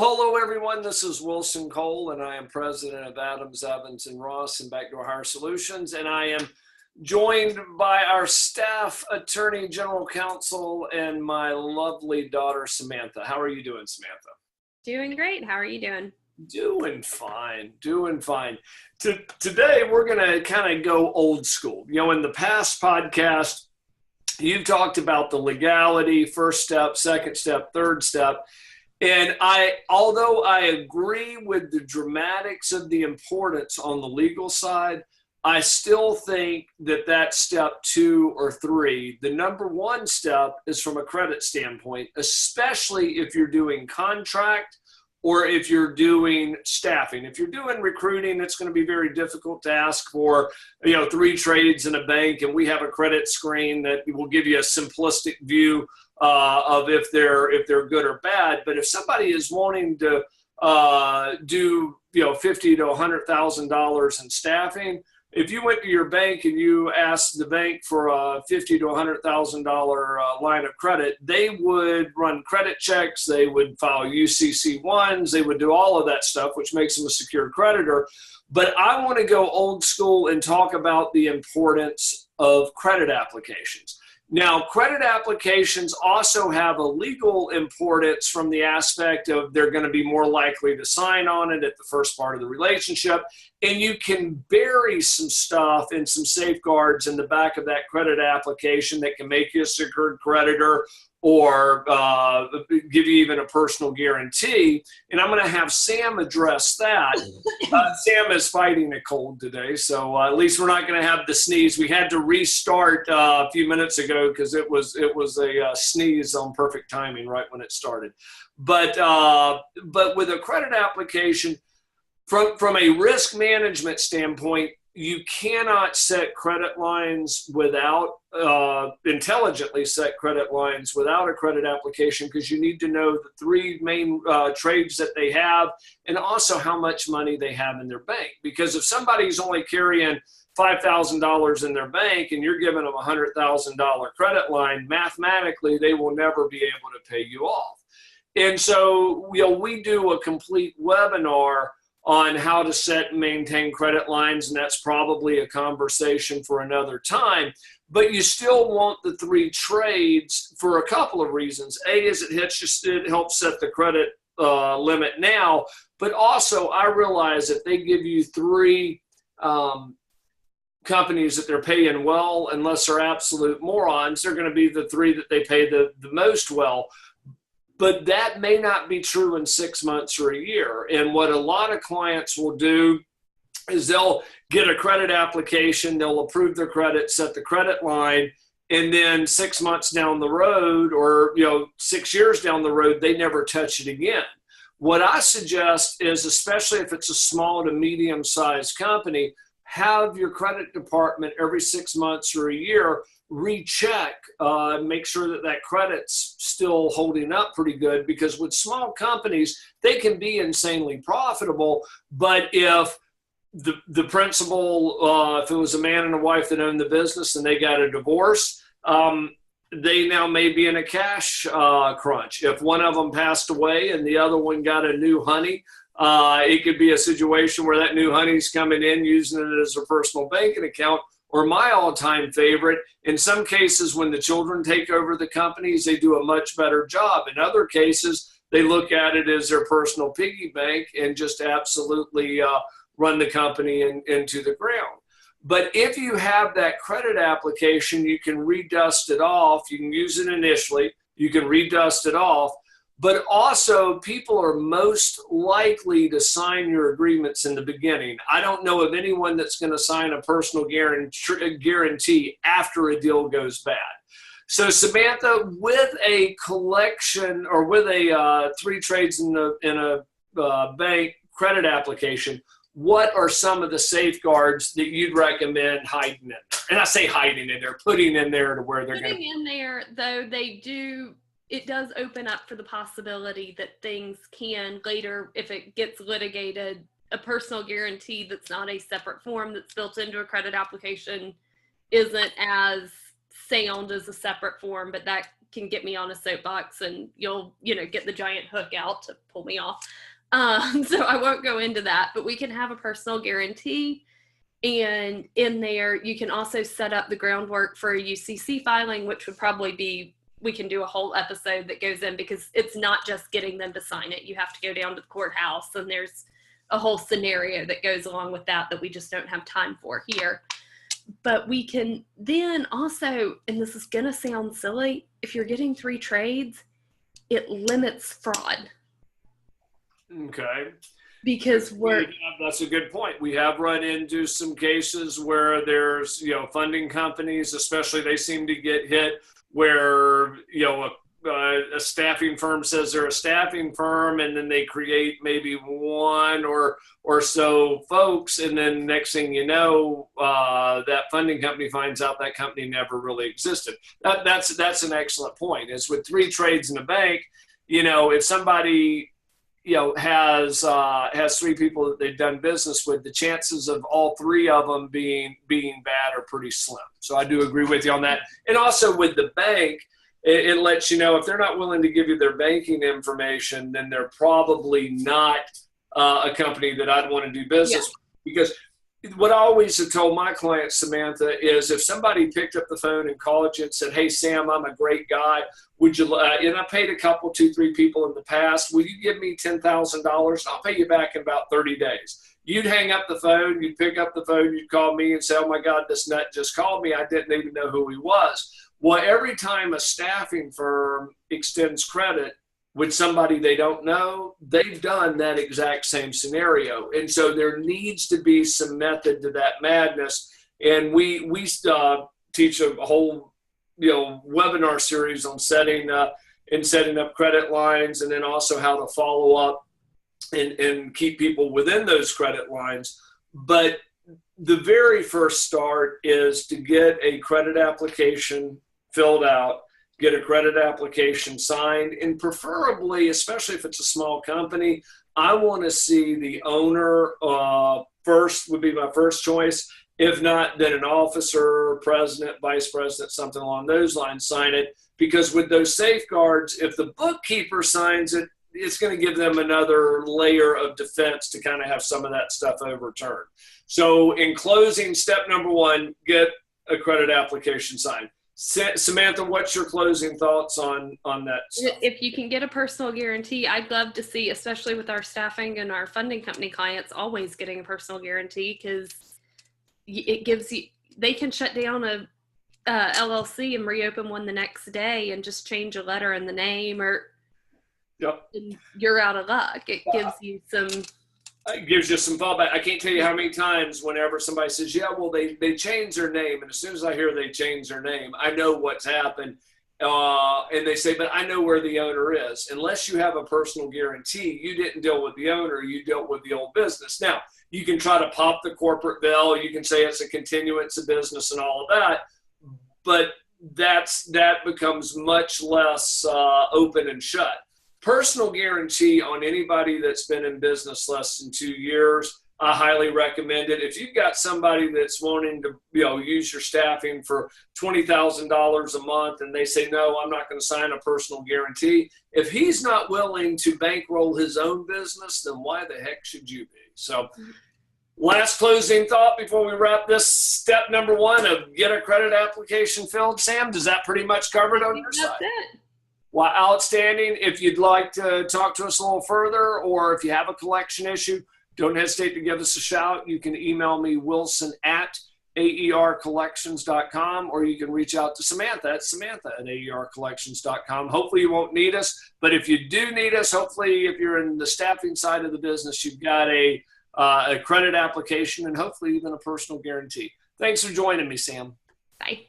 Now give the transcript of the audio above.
Well, hello, everyone. This is Wilson Cole, and I am president of Adams, Evans, and Ross and Backdoor Hire Solutions. And I am joined by our staff attorney, general counsel, and my lovely daughter, Samantha. How are you doing, Samantha? Doing great. How are you doing? Doing fine. Today, we're going to kind of go old school. You know, in the past podcast, you've talked about the legality, first step, second step, third step. And although I agree with the dramatics of the importance on the legal side, I still think that step 2 or 3, the number one step is from a credit standpoint, especially if you're doing contract or if you're doing staffing. If you're doing recruiting, it's going to be very difficult to ask for, 3 trades in a bank, and we have a credit screen that will give you a simplistic view of if they're good or bad. But if somebody is wanting to do $50,000 to $100,000 in staffing, if you went to your bank and you asked the bank for a $50,000 to $100,000 line of credit, they would run credit checks, they would file UCC1s, they would do all of that stuff, which makes them a secured creditor. But I want to go old school and talk about the importance of credit applications. Now, credit applications also have a legal importance from the aspect of they're going to be more likely to sign on it at the first part of the relationship. And you can bury some stuff and some safeguards in the back of that credit application that can make you a secured creditor or give you even a personal guarantee. And I'm going to have Sam address that. Sam is fighting a cold today, so at least we're not going to have the sneeze. We had to restart a few minutes ago because it was a sneeze on perfect timing right when it started. But with a credit application, from a risk management standpoint, you cannot set credit lines without intelligently set credit lines without a credit application, because you need to know the 3 main trades that they have and also how much money they have in their bank. Because if somebody's only carrying $5,000 in their bank and you're giving them a $100,000 credit line, mathematically they will never be able to pay you off. And so we do a complete webinar on how to set and maintain credit lines, and that's probably a conversation for another time. But you still want the 3 trades for a couple of reasons. A is it helps set the credit limit now, but also I realize if they give you 3 companies that they're paying well, unless they're absolute morons, they're going to be the 3 that they pay the most well. But that may not be true in 6 months or a year. And what a lot of clients will do is they'll get a credit application, they'll approve their credit, set the credit line, and then 6 months down the road or 6 years down the road, they never touch it again. What I suggest is, especially if it's a small to medium-sized company, have your credit department every 6 months or a year recheck, make sure that credit's still holding up pretty good, because with small companies, they can be insanely profitable. But if the principal, if it was a man and a wife that owned the business and they got a divorce, they now may be in a cash crunch. If one of them passed away and the other one got a new honey, it could be a situation where that new honey's coming in using it as a personal banking account. Or my all-time favorite, in some cases when the children take over the companies, they do a much better job. In other cases, they look at it as their personal piggy bank and just absolutely run the company into the ground. But if you have that credit application, you can redust it off. You can use it initially. You can redust it off. But also, people are most likely to sign your agreements in the beginning. I don't know of anyone that's going to sign a personal guarantee after a deal goes bad. So, Samantha, with a collection or with a 3 trades in a bank credit application, what are some of the safeguards that you'd recommend hiding in there? And I say hiding in there, putting in there to where they're going to putting in there, though, it does open up for the possibility that things can later, if it gets litigated, a personal guarantee that's not a separate form that's built into a credit application isn't as sound as a separate form, but that can get me on a soapbox and you'll, get the giant hook out to pull me off. So I won't go into that, but we can have a personal guarantee. And in there, you can also set up the groundwork for a UCC filing, which would probably be, we can do a whole episode that goes in, because it's not just getting them to sign it. You have to go down to the courthouse, and there's a whole scenario that goes along with that we just don't have time for here. But we can then also, and this is going to sound silly, if you're getting 3 trades, it limits fraud. Okay. Because that's a good point. We have run into some cases where there's, funding companies, especially, they seem to get hit where, a staffing firm says they're a staffing firm, and then they create maybe 1 or so folks, and then next thing you know, that funding company finds out that company never really existed. That's an excellent point. Is with 3 trades in a bank, if somebody has 3 people that they've done business with, the chances of all 3 of them being bad are pretty slim. So I do agree with you on that. And also with the bank, it lets you know if they're not willing to give you their banking information, then they're probably not a company that I'd want to do business with. Because what I always have told my clients, Samantha, is if somebody picked up the phone and called you and said, "Hey, Sam, I'm a great guy. Would you?" And I paid a couple, 2, 3 people in the past. Will you give me $10,000? I'll pay you back in about 30 days. You'd hang up the phone. You'd pick up the phone. You'd call me and say, "Oh my God, this nut just called me. I didn't even know who he was." Well, every time a staffing firm extends credit with somebody they don't know, they've done that exact same scenario. And so there needs to be some method to that madness. And we teach a whole, webinar series on setting up credit lines, and then also how to follow up and keep people within those credit lines. But the very first start is to get a credit application filled out, get a credit application signed, and preferably, especially if it's a small company, I want to see the owner first would be my first choice. If not, then an officer, president, vice president, something along those lines sign it. Because with those safeguards, if the bookkeeper signs it, it's going to give them another layer of defense to kind of have some of that stuff overturned. So in closing, step number 1, get a credit application signed. Samantha, what's your closing thoughts on that stuff? If you can get a personal guarantee, I'd love to see, especially with our staffing and our funding company clients, always getting a personal guarantee, because it gives you, they can shut down a LLC and reopen one the next day and just change a letter in the name, or you're out of luck. It gives you some. It gives you some fallback. I can't tell you how many times whenever somebody says, "Yeah, well, they changed their name," and as soon as I hear they changed their name, I know what's happened. And they say, "But I know where the owner is." Unless you have a personal guarantee, you didn't deal with the owner, you dealt with the old business. Now, you can try to pop the corporate bill, you can say it's a continuance of business and all of that, but that becomes much less open and shut. Personal guarantee on anybody that's been in business less than 2 years, I highly recommend it. If you've got somebody that's wanting to, use your staffing for $20,000 a month, and they say, "No, I'm not going to sign a personal guarantee." If he's not willing to bankroll his own business, then why the heck should you be? So, last closing thought before we wrap this, step number 1 of get a credit application filled. Sam, does that pretty much cover it on your side? That's it. Well, outstanding. If you'd like to talk to us a little further, or if you have a collection issue, don't hesitate to give us a shout. You can email me, wilson@aercollections.com, or you can reach out to Samantha at aercollections.com. Hopefully you won't need us, but if you do need us, hopefully if you're in the staffing side of the business, you've got a credit application and hopefully even a personal guarantee. Thanks for joining me, Sam. Bye.